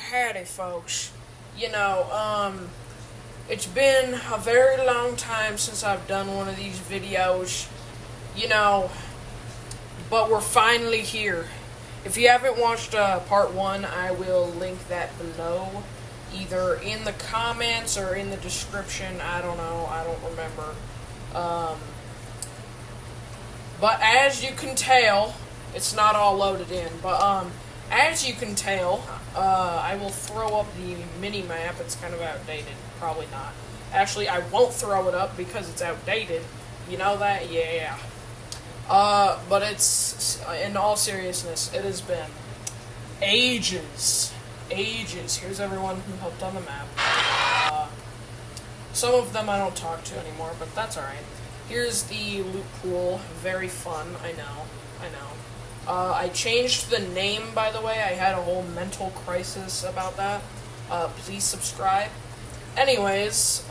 howdy, folks. It's been a very long time since I've done one of these videos, you know, but we're finally here. If you haven't watched part 1, I will link that below, either in the comments or in the description. I don't know, I don't remember. But as you can tell, it's not all loaded in, but as you can tell, I will throw up the mini-map. It's kind of outdated. Probably not. Actually, I won't throw it up because it's outdated. You know that? Yeah. But it's, in all seriousness, it has been ages. Here's everyone who helped on the map. Some of them I don't talk to anymore, but that's alright. Here's the loot pool. Very fun, I know. I changed the name, by the way. I had a whole mental crisis about that. Please subscribe. Anyways,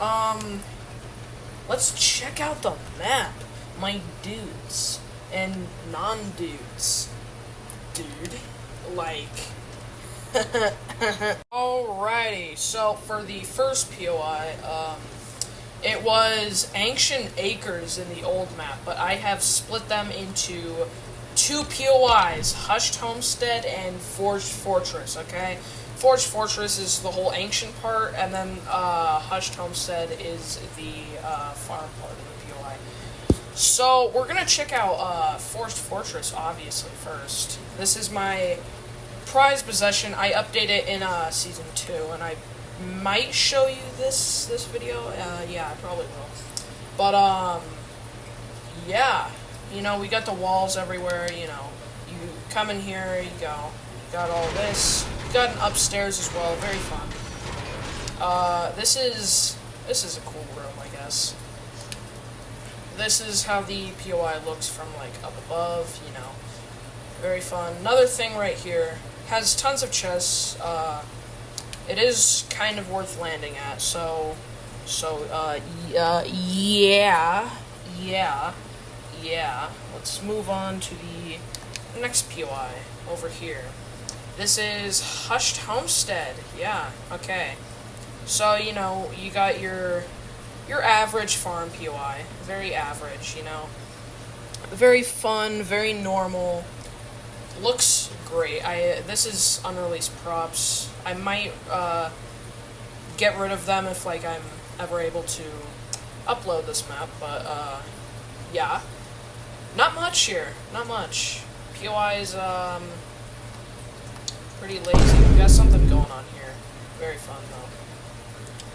let's check out the map, my dudes and non-dudes. Dude, like... Alrighty, so for the first POI, it was Ancient Acres in the old map, but I have split them into 2 POIs, Hushed Homestead and Forged Fortress, okay? Forged Fortress is the whole ancient part, and then Hushed Homestead is the farm part of the POI. So, we're gonna check out Forged Fortress, obviously, first. This is my prized possession. I update it in Season 2, and I might show you this video. Yeah, I probably will. But, yeah. You know, we got the walls everywhere, you know. You come in here, you go. You got all this. You got an upstairs as well, very fun. This is a cool room, I guess. This is how the POI looks from, like, up above, you know. Very fun. Another thing right here, has tons of chests. It is kind of worth landing at, yeah, let's move on to the next POI over here. This is Hushed Homestead. Yeah, okay. So, you know, you got your average farm POI. Very average, you know. Very fun, very normal. Looks great. This is unreleased props. I might get rid of them if, like, I'm ever able to upload this map, but yeah. Not much here. Not much. POI is, pretty lazy. We got something going on here. Very fun, though.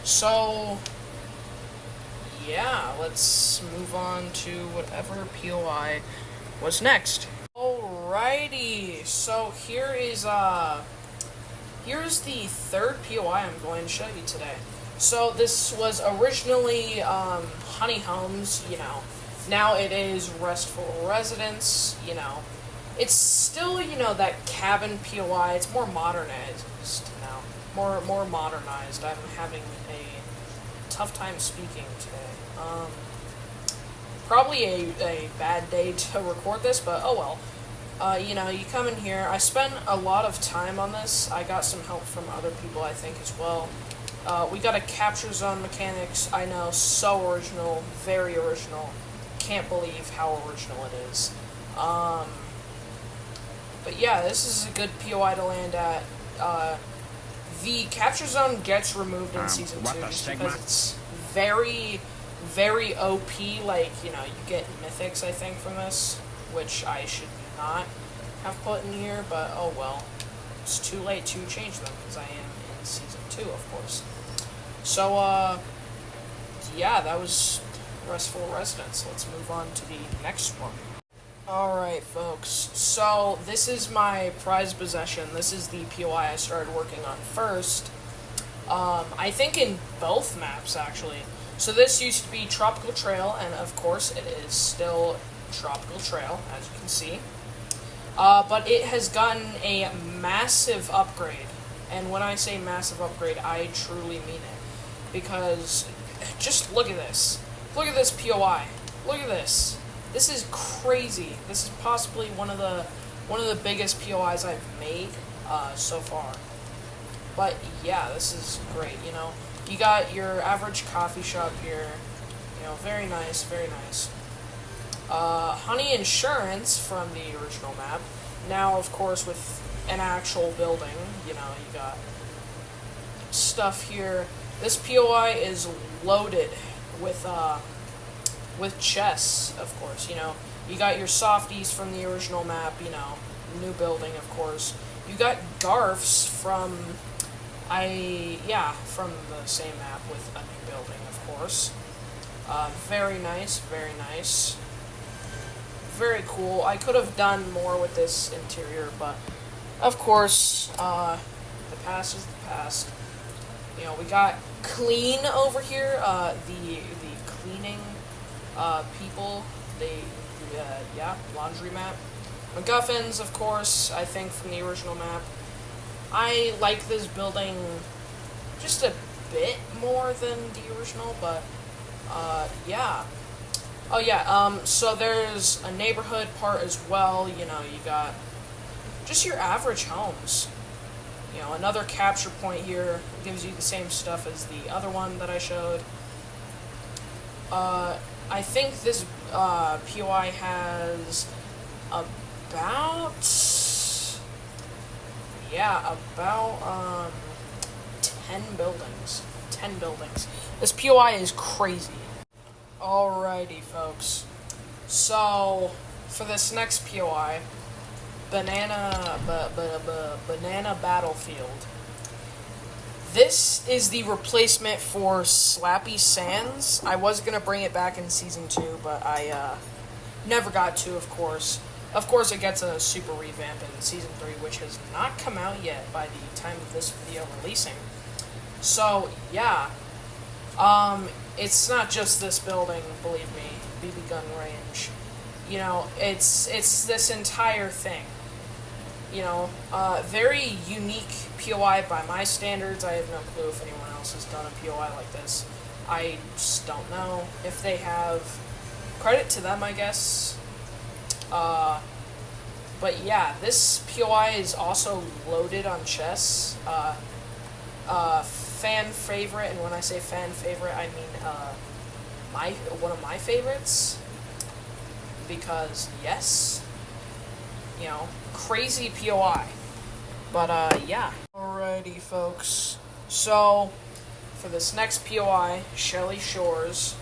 So, yeah, let's move on to whatever POI was next. Alrighty, so here's the third POI I'm going to show you today. So, this was originally, Honey Homes, you know. Now it is Restful Residence, you know. It's still, you know, that cabin POI. It's more modernized now. More modernized. I'm having a tough time speaking today. Probably a bad day to record this, but oh well. You know, you come in here. I spent a lot of time on this. I got some help from other people, I think, as well. We got a capture zone mechanics. I know, so original, very original. Can't believe how original it is. But yeah, this is a good POI to land at. The capture zone gets removed in Season 2 just because it's very, very OP. Like, you know, you get mythics, I think, from this, which I should not have put in here, but oh well. It's too late to change them because I am in Season 2, of course. So, yeah, that was Restful Residence. Let's move on to the next one. Alright, folks. So, this is my prized possession. This is the POI I started working on first. I think in both maps, actually. So this used to be Tropical Trail, and of course it is still Tropical Trail, as you can see. But it has gotten a massive upgrade. And when I say massive upgrade, I truly mean it. Because, just look at this. Look at this POI. Look at this. This is crazy. This is possibly one of the biggest POIs I've made so far. But yeah, this is great, you know. You got your average coffee shop here. You know, very nice, very nice. Honey Insurance from the original map. Now, of course, with an actual building, you know, you got stuff here. This POI is loaded with chests, of course, you know. You got your softies from the original map, you know, new building, of course. You got Garfs from, from the same map with a new building, of course. Very nice, very nice. Very cool. I could have done more with this interior, but of course, the past is the past. You know, we got clean over here. The cleaning people. Laundry map. MacGuffins, of course. I think from the original map. I like this building just a bit more than the original, but yeah. Oh yeah, so there's a neighborhood part as well, you know, you got just your average homes. You know, another capture point here gives you the same stuff as the other one that I showed. I think this POI has about 10 buildings. 10 buildings. This POI is crazy. Alrighty, folks. So, for this next POI, Banana Battlefield. This is the replacement for Slappy Sands. I was gonna bring it back in Season 2, but I never got to, of course. Of course, it gets a super revamp in Season 3, which has not come out yet by the time of this video releasing. So, yeah. It's not just this building, believe me, BB gun range. You know, it's this entire thing. You know, very unique POI by my standards. I have no clue if anyone else has done a POI like this. I just don't know if they have. Credit to them, I guess. But yeah, this POI is also loaded on chests. Fan favorite, and when I say fan favorite, I mean one of my favorites. Because yes, you know, crazy POI. But yeah. Alrighty, folks. So for this next POI, Shelly Shores,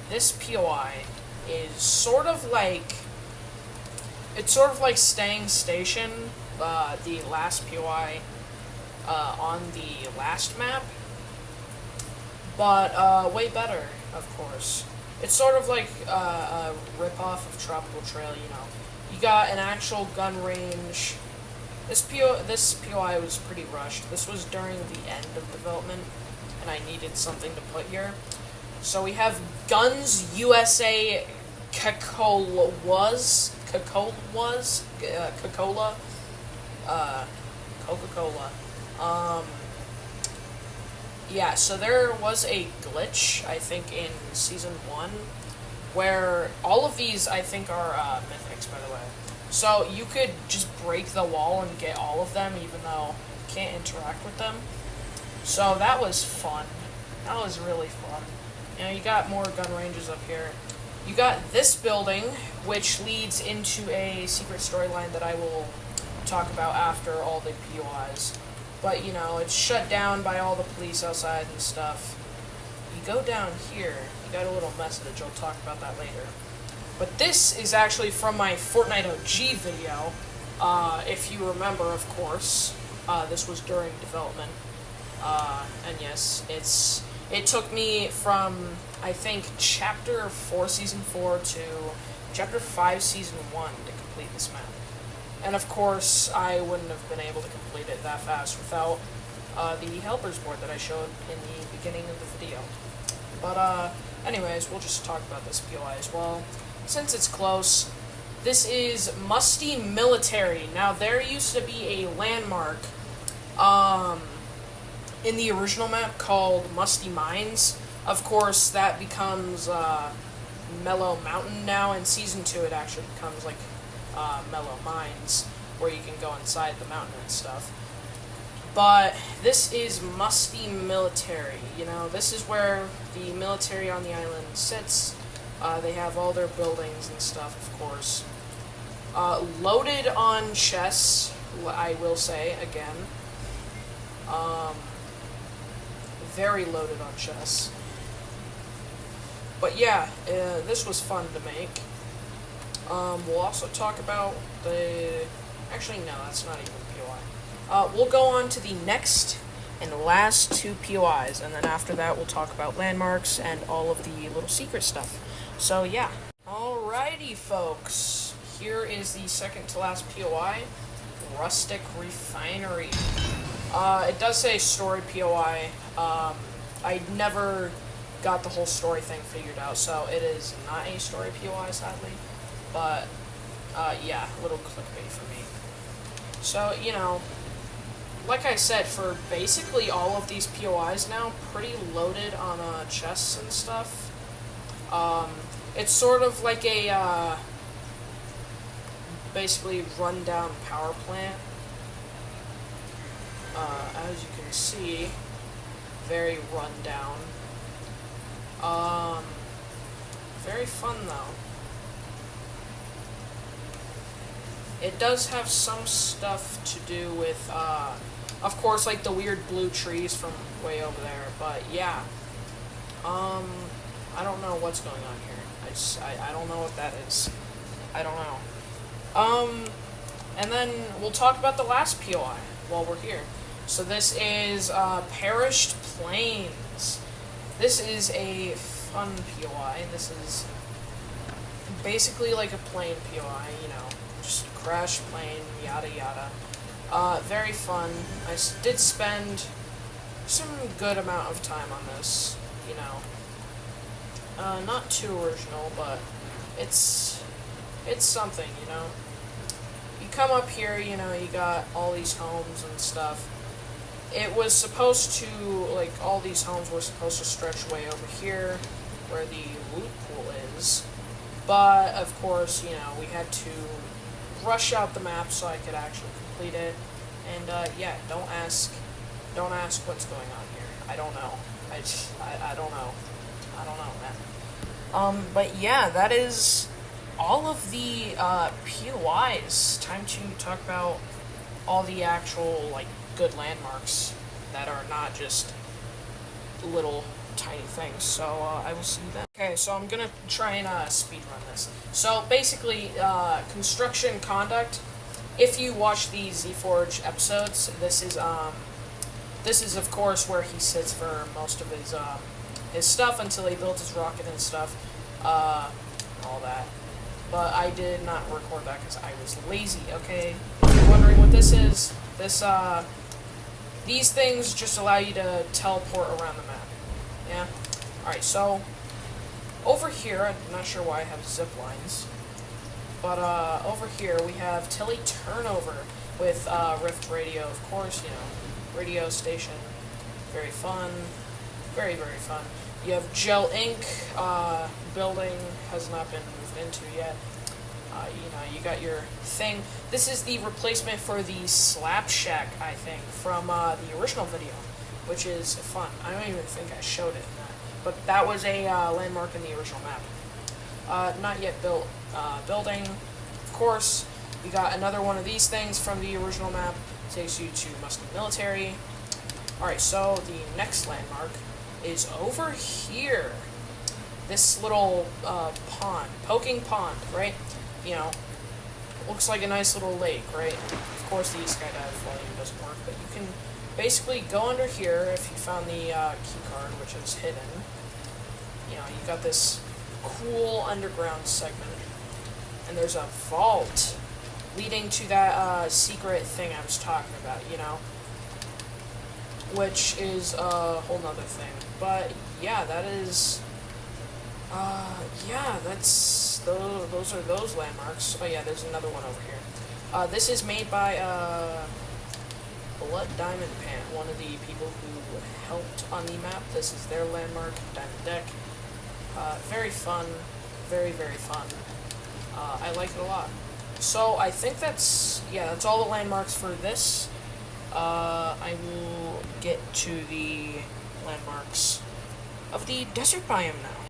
this POI is sort of like Staying Station, the last POI on the last map, but way better, of course. It's sort of like a rip-off of Tropical Trail, you know. You got an actual gun range. This POI was pretty rushed. This was during the end of development, and I needed something to put here. So we have Guns USA Coca-Cola. Yeah, so there was a glitch, I think, in Season 1, where all of these, I think, are mythics, by the way. So you could just break the wall and get all of them, even though you can't interact with them. So that was fun. That was really fun. You know, you got more gun ranges up here. You got this building, which leads into a secret storyline that I will talk about after all the POIs. But, you know, it's shut down by all the police outside and stuff. You go down here, you got a little message, I'll talk about that later. But this is actually from my Fortnite OG video, if you remember, of course. This was during development. And yes, it took me from, I think, Chapter 4, Season 4 to Chapter 5, Season 1 to complete this map. And of course, I wouldn't have been able to complete it that fast without the helpers board that I showed in the beginning of the video. But anyways, we'll just talk about this POI as well. Since it's close, this is Musty Military. Now, there used to be a landmark in the original map called Musty Mines. Of course, that becomes Mellow Mountain now. In Season 2, it actually becomes like Mellow Mines, where you can go inside the mountain and stuff. But this is Musty Military. You know, this is where the military on the island sits. They have all their buildings and stuff, of course. Loaded on chests, I will say, again. Very loaded on chests. But yeah, this was fun to make. We'll also talk about the... Actually, no, that's not even POI. We'll go on to the next and last two POIs, and then after that we'll talk about landmarks and all of the little secret stuff. So yeah. Alrighty, folks. Here is the second to last POI, Rustic Refinery. It does say story POI. I never got the whole story thing figured out, so it is not a story POI, sadly. But, yeah, a little clickbait for me. So, you know, like I said, for basically all of these POIs now, pretty loaded on chests and stuff. It's sort of like a, basically rundown power plant. As you can see, very rundown. Very fun though. It does have some stuff to do with, of course, like the weird blue trees from way over there, but yeah. I don't know what's going on here. I don't know what that is. I don't know. And then we'll talk about the last POI while we're here. So this is, Perished Plains. This is a fun POI. This is basically like a plane POI, you know, just crash plane, yada yada. Very fun. I did spend some good amount of time on this, you know. Not too original, but it's something, you know. You come up here, you know, you got all these homes and stuff. It was supposed to, like, all these homes were supposed to stretch way over here, where the loot pool is. But, of course, you know, we had to rush out the map so I could actually complete it. And, yeah, don't ask what's going on here. I don't know. I don't know. I don't know, man. But yeah, that is all of the, POIs. Time to talk about all the actual, like, good landmarks that are not just little tiny things. So, I will see you then. Okay, so I'm gonna try and, speedrun this. So, basically, construction conduct. If you watch the Z-Forge episodes, this is, of course, where he sits for most of his stuff until he builds his rocket and stuff, all that. But I did not record that because I was lazy, okay? If you're wondering what this is, these things just allow you to teleport around the map, yeah? Alright, so, over here, I'm not sure why I have zip lines, but, over here we have Tele Turnover with, Rift Radio, of course, you know, radio station, very fun, very, very fun. You have Gel Inc. Building has not been moved into yet. You know, you got your thing. This is the replacement for the Slap Shack, I think, from the original video, which is fun. I don't even think I showed it in that, but that was a landmark in the original map. Not yet built building. Of course, you got another one of these things from the original map. Takes you to Musty Military. Alright, so the next landmark is over here. This little pond, poking pond, right? You know, looks like a nice little lake, right? Of course, the skydive volume doesn't work, but you can basically go under here if you found the key card, which is hidden. You know, you got this cool underground segment, and there's a vault leading to that secret thing I was talking about, you know, which is a whole nother thing. But yeah, that is, yeah, that's, those are those landmarks. Oh yeah, there's another one over here. This is made by Blood Diamond Pant, one of the people who helped on the map. This is their landmark, Diamond Deck. Very fun, very, very fun. I like it a lot. So I think that's, yeah, that's all the landmarks for this I will get to the landmarks of the desert biome now.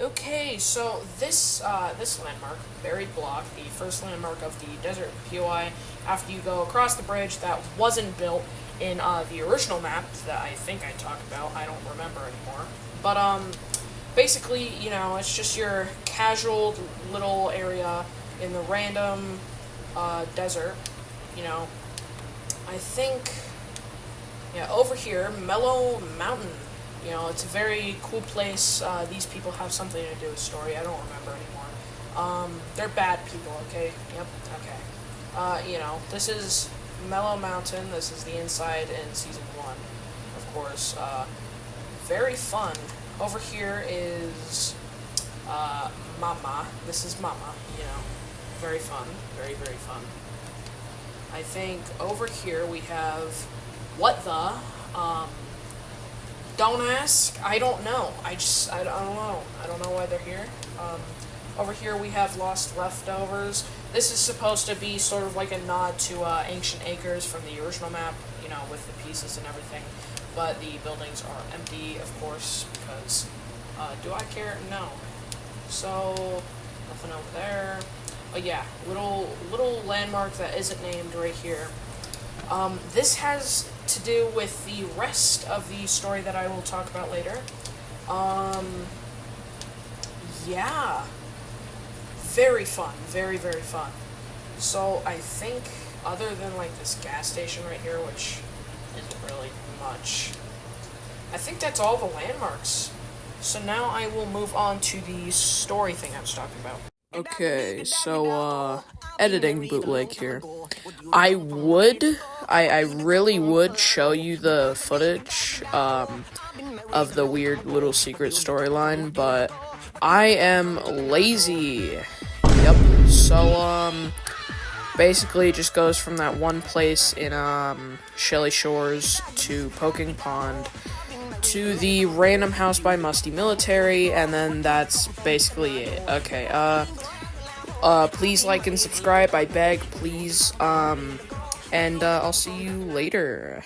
Okay, so this landmark, Buried Block, the first landmark of the desert POI, after you go across the bridge that wasn't built in the original map that I think I talked about. I don't remember anymore. But basically, it's just your casual little area in the random desert. I think, yeah, over here, Mellow Mountain. It's a very cool place. These people have something to do with story. I don't remember anymore. They're bad people, okay? Yep, okay. This is Mellow Mountain. This is the inside in Season 1, of course. Very fun. Over here is Mama. This is Mama, Very fun. Very, very fun. I think over here we have What the? Don't ask. I don't know. I don't know. I don't know why they're here. Over here we have Lost Leftovers. This is supposed to be sort of like a nod to Ancient Acres from the original map, with the pieces and everything. But the buildings are empty, of course, because do I care? No. So nothing over there. But yeah, little landmark that isn't named right here. This has to do with the rest of the story that I will talk about later. Yeah. Very fun. Very, very fun. So I think, other than like this gas station right here, which isn't really much, I think that's all the landmarks. So now I will move on to the story thing I was talking about. Okay, so, editing bootleg here. I really would show you the footage, of the weird little secret storyline, but I am lazy. Yep, so, basically it just goes from that one place in, Shelly Shores to Poking Pond to the random house by Musty Military, and then that's basically it. Okay, please like and subscribe, I beg, please, and I'll see you later.